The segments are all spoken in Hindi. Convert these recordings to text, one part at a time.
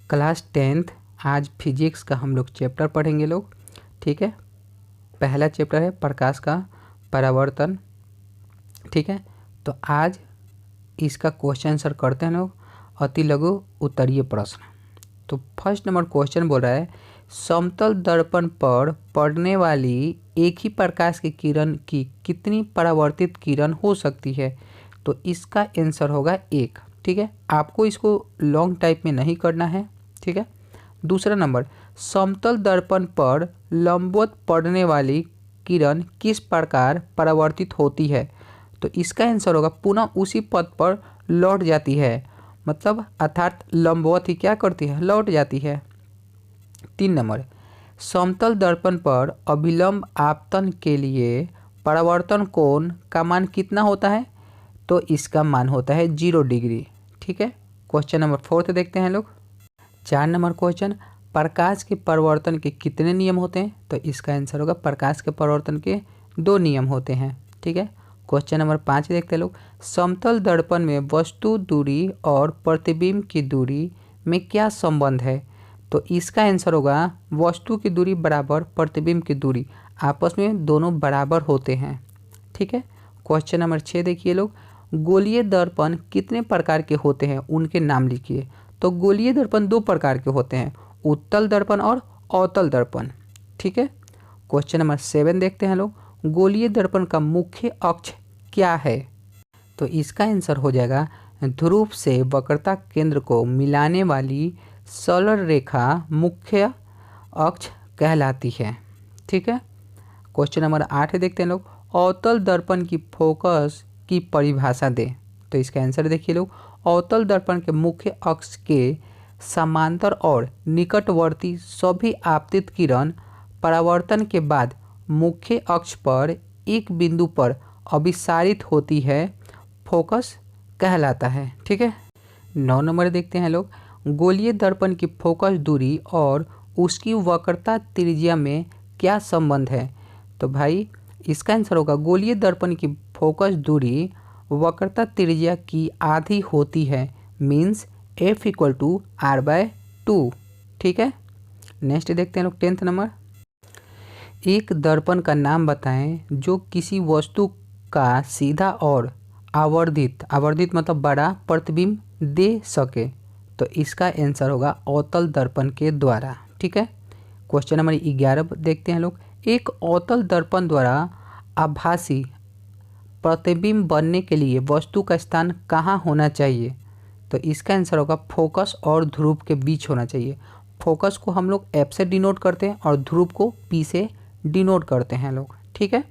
क्लास 10th आज फिजिक्स का हम लोग चैप्टर पढ़ेंगे लोग। ठीक है, पहला चैप्टर है प्रकाश का परावर्तन। ठीक है, तो आज इसका क्वेश्चन आंसर करते हैं लोग, अति लघु उत्तरीय प्रश्न। तो फर्स्ट नंबर क्वेश्चन बोल रहा है समतल दर्पण पर पड़ने वाली एक ही प्रकाश की किरण की कितनी परावर्तित किरण हो सकती है। तो इसका आंसर होगा 1। ठीक है, आपको इसको लॉन्ग टाइप में नहीं करना है। ठीक है, दूसरा नंबर समतल दर्पण पर लंबवत पड़ने वाली किरण किस प्रकार परावर्तित होती है। तो इसका आंसर होगा पुनः उसी पथ पर लौट जाती है, मतलब अर्थात लंबवत ही क्या करती है, लौट जाती है। 3 नंबर समतल दर्पण पर अभिलंब आपतन के लिए परावर्तन कोण का मान कितना होता है। तो इसका मान होता है 0 डिग्री। ठीक है, क्वेश्चन नंबर 4 देखते हैं लोग। 4 नंबर क्वेश्चन प्रकाश के परावर्तन के कितने नियम होते हैं। तो इसका आंसर होगा प्रकाश के परावर्तन के 2 नियम होते हैं। ठीक है, क्वेश्चन नंबर 5 देखते हैं लोग। समतल दर्पण में वस्तु दूरी और प्रतिबिंब की दूरी में क्या संबंध है। तो इसका आंसर होगा वस्तु की दूरी बराबर प्रतिबिंब की दूरी, आपस में दोनों बराबर होते हैं। ठीक है, क्वेश्चन नंबर 6 देखिए लोग। गोलीय दर्पण कितने प्रकार के होते हैं, उनके नाम लिखिए। तो गोलीय दर्पण 2 प्रकार के होते हैं, उत्तल दर्पण और अवतल दर्पण। ठीक है, क्वेश्चन नंबर 7 देखते हैं लोग। गोलीय दर्पण का मुख्य अक्ष क्या है। तो इसका आंसर हो जाएगा ध्रुव से वक्रता केंद्र को मिलाने वाली सरल रेखा मुख्य अक्ष कहलाती है। ठीक है, क्वेश्चन नंबर 8 देखते हैं लोग। अवतल दर्पण की फोकस की परिभाषा दे। तो इसका आंसर देखिए लोग। अवतल दर्पण के मुख्य अक्ष के समांतर और निकटवर्ती सभी आपतित किरण परावर्तन के बाद मुख्य अक्ष पर एक बिंदु पर अभिसारित होती है, फोकस कहलाता है। ठीक है, 9 नंबर देखते हैं लोग। गोलीय दर्पण की फोकस दूरी और उसकी वक्रता त्रिज्या में क्या संबंध है। तो भाई इसका आंसर होगा गोलीय दर्पण की फोकस दूरी वक्रता त्रिज्या की आधी होती है, मीन्स F = R/2। ठीक है, नेक्स्ट देखते हैं लोग 10th नंबर। एक दर्पण का नाम बताएं जो किसी वस्तु का सीधा और आवर्धित मतलब बड़ा प्रतिबिंब दे सके। तो इसका आंसर होगा अवतल दर्पण के द्वारा। ठीक है, क्वेश्चन नंबर 11 देखते हैं लोग। एक अवतल दर्पण द्वारा आभासी प्रतिबिंब बनने के लिए वस्तु का स्थान कहाँ होना चाहिए। तो इसका आंसर होगा फोकस और ध्रुव के बीच होना चाहिए। फोकस को हम लोग F से डिनोट करते हैं और ध्रुव को P से डिनोट करते हैं लोग। ठीक है,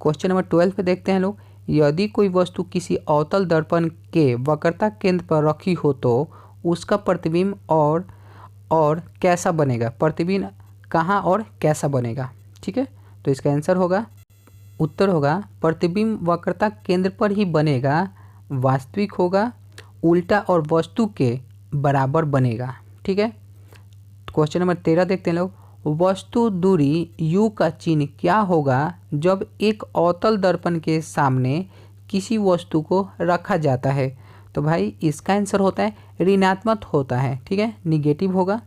क्वेश्चन नंबर 12 पे देखते हैं लोग। यदि कोई वस्तु किसी अवतल दर्पण के वक्रता केंद्र पर रखी हो तो उसका प्रतिबिंब और कैसा बनेगा, प्रतिबिंब कहाँ और कैसा बनेगा। ठीक है, तो इसका आंसर होगा, उत्तर होगा प्रतिबिंब वक्रता केंद्र पर ही बनेगा, वास्तविक होगा, उल्टा और वस्तु के बराबर बनेगा। ठीक है, क्वेश्चन नंबर 13 देखते हैं लोग। वस्तु दूरी U का चिन्ह क्या होगा जब एक अवतल दर्पण के सामने किसी वस्तु को रखा जाता है। तो भाई इसका आंसर होता है ऋणात्मक होता है। ठीक है, निगेटिव होगा।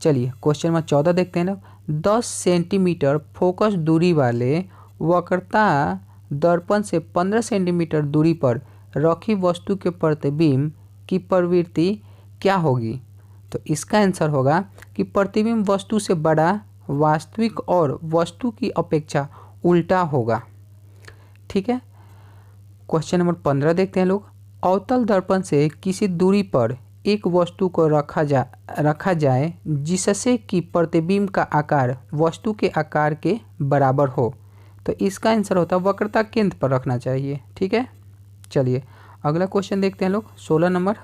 चलिए क्वेश्चन नंबर 14 देखते हैं लोग। 10 सेंटीमीटर फोकस दूरी वाले वक्रता दर्पण से 15 सेंटीमीटर दूरी पर रखी वस्तु के प्रतिबिंब की प्रवृत्ति क्या होगी। तो इसका आंसर होगा कि प्रतिबिंब वस्तु से बड़ा, वास्तविक और वस्तु की अपेक्षा उल्टा होगा। ठीक है, क्वेश्चन नंबर 15 देखते हैं लोग। अवतल दर्पण से किसी दूरी पर एक वस्तु को रखा जाए जिससे कि प्रतिबिंब का आकार वस्तु के आकार के बराबर हो। तो इसका आंसर होता है वक्रता केंद्र पर रखना चाहिए। ठीक है, चलिए अगला क्वेश्चन देखते हैं लोग। 16 नंबर।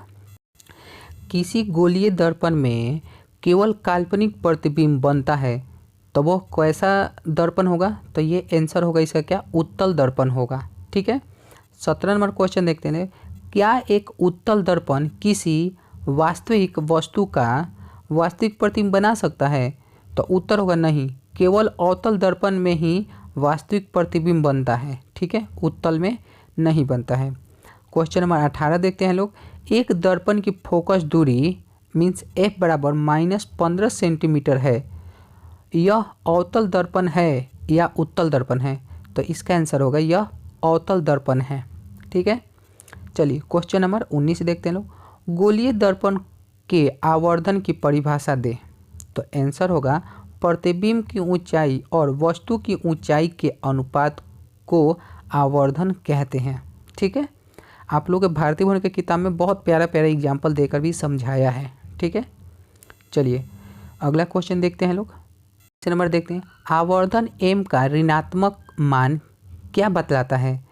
किसी गोलीय दर्पण में केवल काल्पनिक प्रतिबिंब बनता है तो वो कैसा दर्पण होगा। तो ये आंसर होगा इसका क्या, उत्तल दर्पण होगा। ठीक है, 17 नंबर क्वेश्चन देखते हैं। क्या एक उत्तल दर्पण किसी वास्तविक वस्तु का वास्तविक प्रतिबिंब बना सकता है। तो उत्तर होगा नहीं, केवल अवतल दर्पण में ही वास्तविक प्रतिबिंब बनता है। ठीक है, उत्तल में नहीं बनता है। क्वेश्चन नंबर 18 देखते हैं लोग। एक दर्पण की फोकस दूरी मीन्स एफ बराबर -15 सेंटीमीटर है, यह अवतल दर्पण है या उत्तल दर्पण है? तो इसका आंसर होगा यह अवतल दर्पण है। ठीक है, चलिए क्वेश्चन नंबर 19 देखते हैं लोग। गोलीय दर्पण के आवर्धन की परिभाषा दे। तो आंसर होगा प्रतिबिंब की ऊंचाई और वस्तु की ऊंचाई के अनुपात को आवर्धन कहते हैं। ठीक है, आप लोग भारतीय भवन की किताब में बहुत प्यारा प्यारा एग्जाम्पल देकर भी समझाया है। ठीक है, चलिए अगला क्वेश्चन देखते हैं लोग। क्वेश्चन नंबर देखते हैं, आवर्धन एम का ऋणात्मक मान क्या बतलाता है?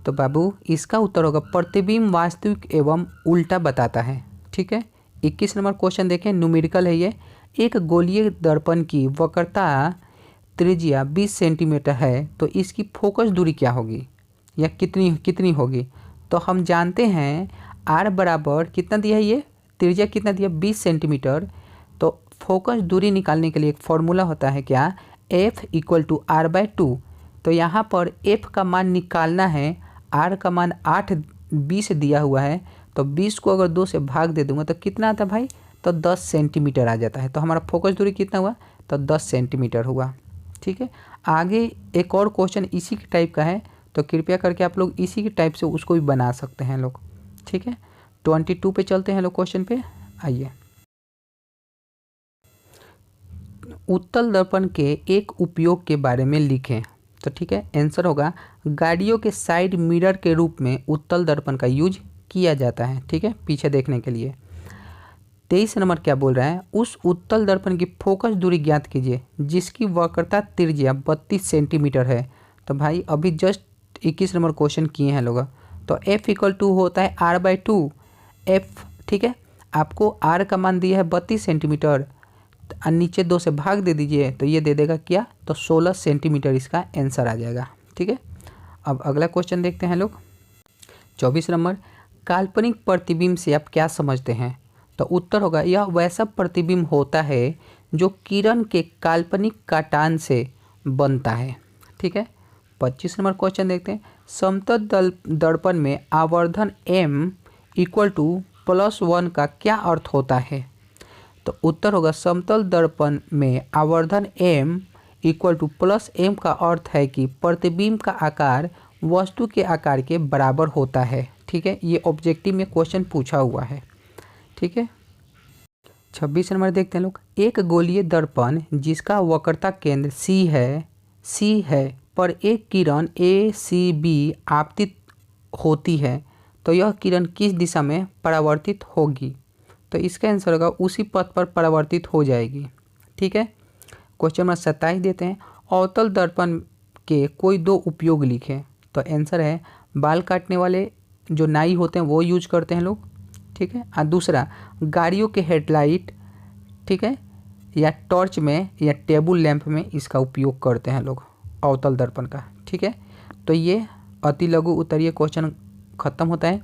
तो बाबू इसका उत्तर होगा प्रतिबिंब वास्तविक एवं उल्टा बताता है। ठीक है, 21 नंबर क्वेश्चन देखें, न्यूमेरिकल है ये। एक गोलीय दर्पण की वक्रता त्रिज्या 20 सेंटीमीटर है, तो इसकी फोकस दूरी क्या होगी या कितनी होगी? तो हम जानते हैं आर बराबर कितना दिया है, ये त्रिज्या कितना दिया 20 सेंटीमीटर। तो फोकस दूरी निकालने के लिए एक फॉर्मूला होता है क्या, F = R/2। तो यहाँ पर F का मान निकालना है, R का मान 8/20 दिया हुआ है, तो 20 को अगर 2 से भाग दे दूंगा तो कितना आता है भाई? तो 10 सेंटीमीटर आ जाता है। तो हमारा फोकस दूरी कितना हुआ? तो 10 सेंटीमीटर हुआ। ठीक है, आगे एक और क्वेश्चन इसी के टाइप का है, तो कृपया करके आप लोग इसी के टाइप से उसको भी बना सकते हैं लोग। ठीक है, 22 पे चलते हैं लोग क्वेश्चन पे। आइए, उत्तल दर्पण के एक उपयोग के बारे में लिखें। तो ठीक है, आंसर होगा गाड़ियों के साइड मिरर के रूप में उत्तल दर्पण का यूज किया जाता है। ठीक है, पीछे देखने के लिए। 23 नंबर क्या बोल रहा है, उस उत्तल दर्पण की फोकस दूरी ज्ञात कीजिए जिसकी वक्रता त्रिज्या 32 सेंटीमीटर है। तो भाई अभी जस्ट 21 नंबर क्वेश्चन किए हैं लोग। तो F = होता है R/2। F ठीक है, आपको R का मान दिया है 32 सेंटीमीटर, नीचे 2 से भाग दे दीजिए तो ये दे देगा क्या, तो 16 सेंटीमीटर इसका आंसर आ जाएगा। ठीक है, अब अगला क्वेश्चन देखते हैं लोग। 24 नंबर, काल्पनिक प्रतिबिंब से आप क्या समझते हैं? तो उत्तर होगा यह वैसा प्रतिबिंब होता है जो किरण के काल्पनिक काटान से बनता है। ठीक है, 25 नंबर क्वेश्चन देखते हैं, समतल दर्पण में आवर्धन m = +1 का क्या अर्थ होता है? तो उत्तर होगा समतल दर्पण में आवर्धन m = +m का अर्थ है कि प्रतिबिंब का आकार वस्तु के आकार के बराबर होता है। ठीक है, ये ऑब्जेक्टिव में क्वेश्चन पूछा हुआ है। ठीक है, 26 नंबर देखते हैं लोग। एक गोलीय दर्पण जिसका वक्रता केंद्र C है पर एक किरण ACB आपतित होती है, तो यह किरण किस दिशा में परावर्तित होगी? तो इसका आंसर होगा उसी पथ पर परावर्तित हो जाएगी। ठीक है, क्वेश्चन नंबर 27 देते हैं, अवतल दर्पण के कोई 2 उपयोग लिखें। तो आंसर है बाल काटने वाले जो नाई होते हैं वो यूज करते हैं लोग। ठीक है, और दूसरा गाड़ियों के हेडलाइट, ठीक है, या टॉर्च में या टेबल लैंप में इसका उपयोग करते हैं लोग अवतल दर्पण का। ठीक है, तो ये अति लघु उत्तरीय क्वेश्चन खत्म होता है।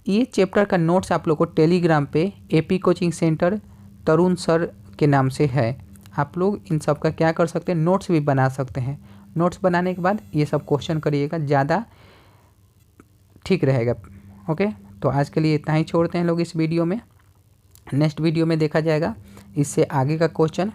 ये चैप्टर का नोट्स आप लोग को टेलीग्राम पे AP कोचिंग सेंटर तरुण सर के नाम से है। आप लोग इन सब का क्या कर सकते हैं, नोट्स भी बना सकते हैं। नोट्स बनाने के बाद ये सब क्वेश्चन करिएगा, ज़्यादा ठीक रहेगा। ओके, तो आज के लिए इतना ही छोड़ते हैं लोग इस वीडियो में। नेक्स्ट वीडियो में देखा जाएगा इससे आगे का क्वेश्चन।